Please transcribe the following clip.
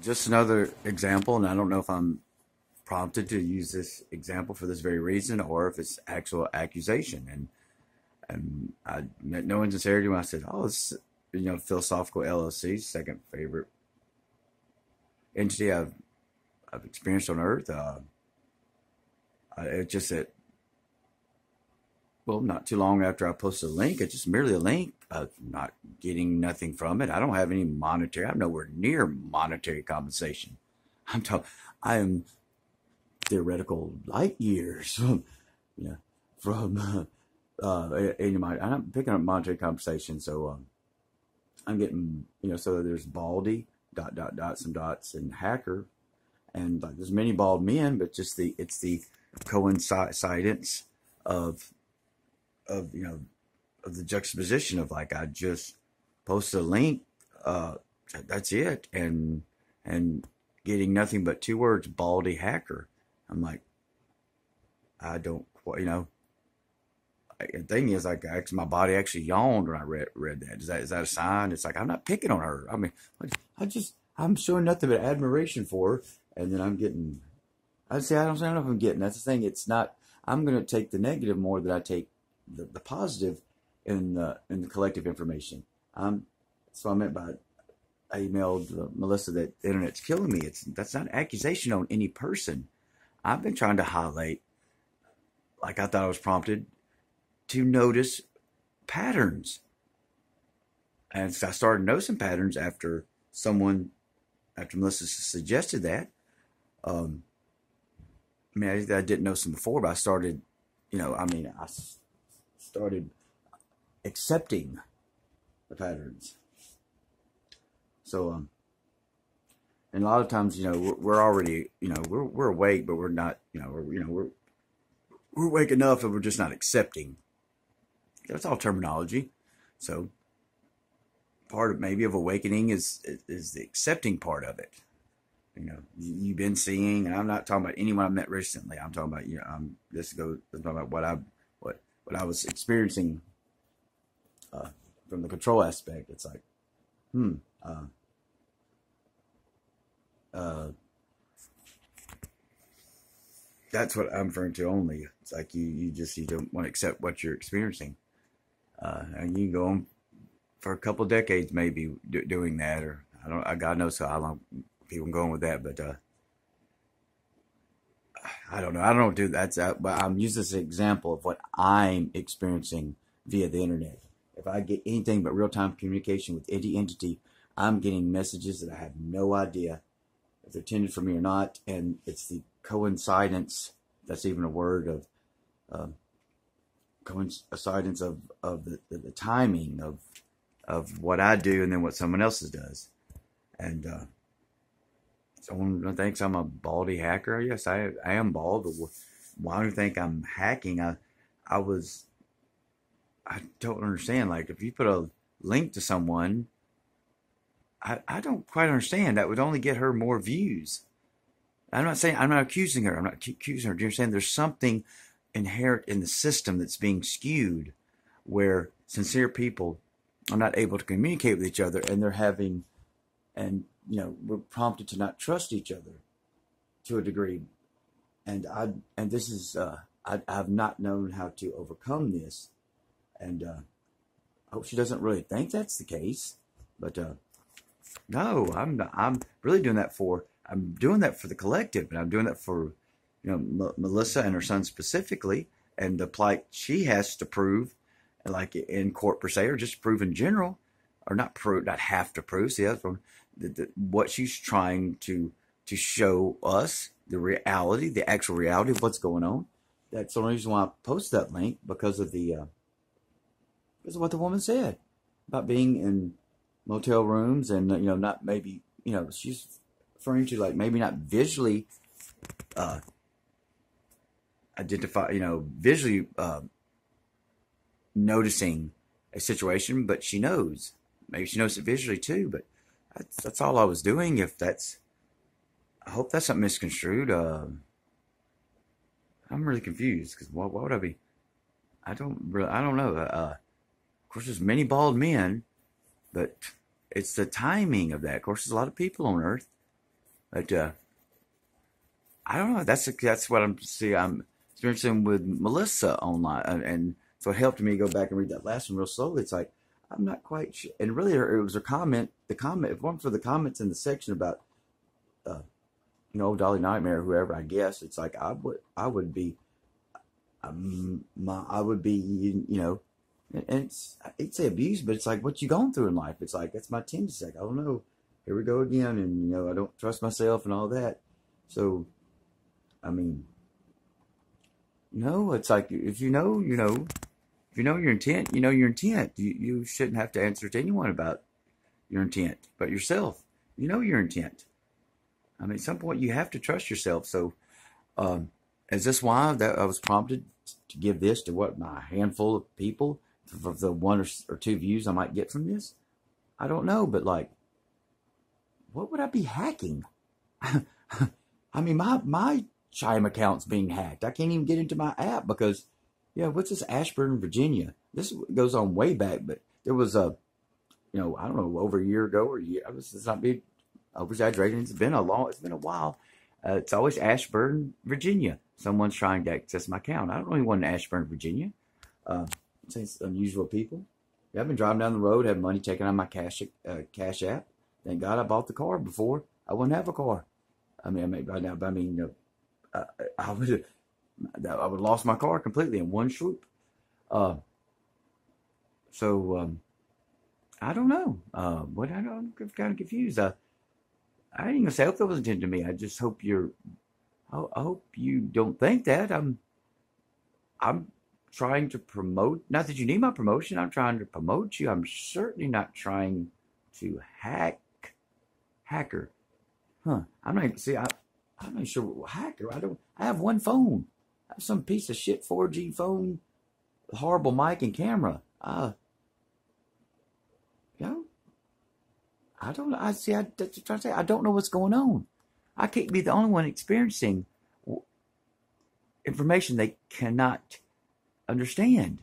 Just another example, and I don't know if I'm prompted to use this example for this very reason or if it's actual accusation. And I meant no insincerity when I said, "Oh, it's Philosophical LLC, second favorite entity I've experienced on Earth." It just that well, not too long after I posted a link, it's just merely a link. Not getting nothing from it. I don't have any monetary. I'm nowhere near monetary compensation. I'm talking. I am theoretical light years from you know from I'm not picking up monetary compensation. So I'm getting So there's Baldy some dots and hacker, and like there's many bald men, but just it's the coincidence of of you know of the juxtaposition of like I just posted a link, uh, that's it, and getting nothing but two words, Baldy hacker. I'm like, I don't, the thing is, like, my body actually yawned when I read that. Is that a sign? It's like I'm not picking on her. I mean, I'm showing nothing but admiration for her, and then I'm getting. I don't know if I'm getting. That's the thing. It's not. I'm going to take the negative more than I take the positive in the collective information. So I meant by I emailed Melissa that the internet's killing me. That's not an accusation on any person. I've been trying to highlight, like I thought I was prompted to notice patterns. And so I started noticing patterns after Melissa suggested that. Um, I didn't notice them before, but I started, I started accepting the patterns. So, and a lot of times, we're already, we're awake, but we're not, we're awake enough, and we're just not accepting. That's all terminology. So part of maybe of awakening is the accepting part of it. You've been seeing, and I'm not talking about anyone I met recently. I'm talking about I'm talking about what I was experiencing from the control aspect. It's like, uh, uh, that's what I'm referring to only. It's like you don't want to accept what you're experiencing, and you can go on for a couple of decades maybe doing that, or God knows how long people can go on with that, but I don't know. I don't do that. But I'm using this as an example of what I'm experiencing via the internet. If I get anything but real time communication with any entity, I'm getting messages that I have no idea if they're intended for me or not, and it's the coincidence. That's even a word of coincidence of the timing of what I do and then what someone else does, and someone thinks I'm a baldy hacker. Yes, I am bald, but why do you think I'm hacking? I don't understand. Like, if you put a link to someone, I don't quite understand. That would only get her more views. I'm not accusing her. I'm not accusing her. Do you understand? There's something inherent in the system that's being skewed where sincere people are not able to communicate with each other, and we're prompted to not trust each other to a degree. And this is, I've not known how to overcome this. And I hope she doesn't really think that's the case. But no, I'm really doing that I'm doing that for the collective, and I'm doing that for, Melissa and her son specifically, and the plight she has to prove, like in court per se, or just prove in general, or not have to prove. See, that's from what she's trying to show us the actual reality of what's going on. That's the only reason why I posted that link, because of what the woman said about being in motel rooms, and not maybe, she's referring to, like, maybe not visually identify, visually noticing a situation, but she knows. Maybe she knows it visually too, but that's all I was doing. I hope that's not misconstrued. I'm really confused, because why would I be? I don't know. Of course, there's many bald men, but it's the timing of that. Of course, there's a lot of people on Earth, But I don't know. That's what I'm experiencing with Melissa online, and so it helped me go back and read that last one real slowly. It's like I'm not quite sure, and really, it was her comment. The comment, if it weren't for the comments in the section about, Dolly Nightmare, or whoever, I guess it's like I would be, I would be, and I'd say abuse, but it's like what you going through in life. It's like that's my tendency. Like, I don't know. Here we go again, and I don't trust myself and all that. So, I mean, it's like if you know, if you know your intent, you know your intent. You shouldn't have to answer to anyone about your intent, but yourself. You know your intent. I mean, at some point you have to trust yourself. So, is this why that I was prompted to give this to my handful of people for the one or two views I might get from this? I don't know, but like, what would I be hacking? I mean, my Chime account's being hacked. I can't even get into my app because, what's this Ashburn, Virginia? This goes on way back, but there was I don't know, over a year ago or a year. It's not being over-exaggerating. It's been a while. It's always Ashburn, Virginia. Someone's trying to access my account. I don't know anyone in Ashburn, Virginia. It's unusual people. Yeah, I've been driving down the road, have money taken out of my cash app. Thank God I bought the car before. I wouldn't have a car. I mean, right now, but I mean, I would have lost my car completely in one swoop. So I don't know. I'm kind of confused. I ain't gonna say I hope that wasn't intended to me. I just hope I hope you don't think that. I'm trying to promote. Not that you need my promotion. I'm trying to promote you. I'm certainly not trying to hacker. Huh? I'm not sure. Hacker. I have one phone. I have some piece of shit 4G phone, horrible mic and camera. I don't know. I don't know what's going on. I can't be the only one experiencing information they cannot understand.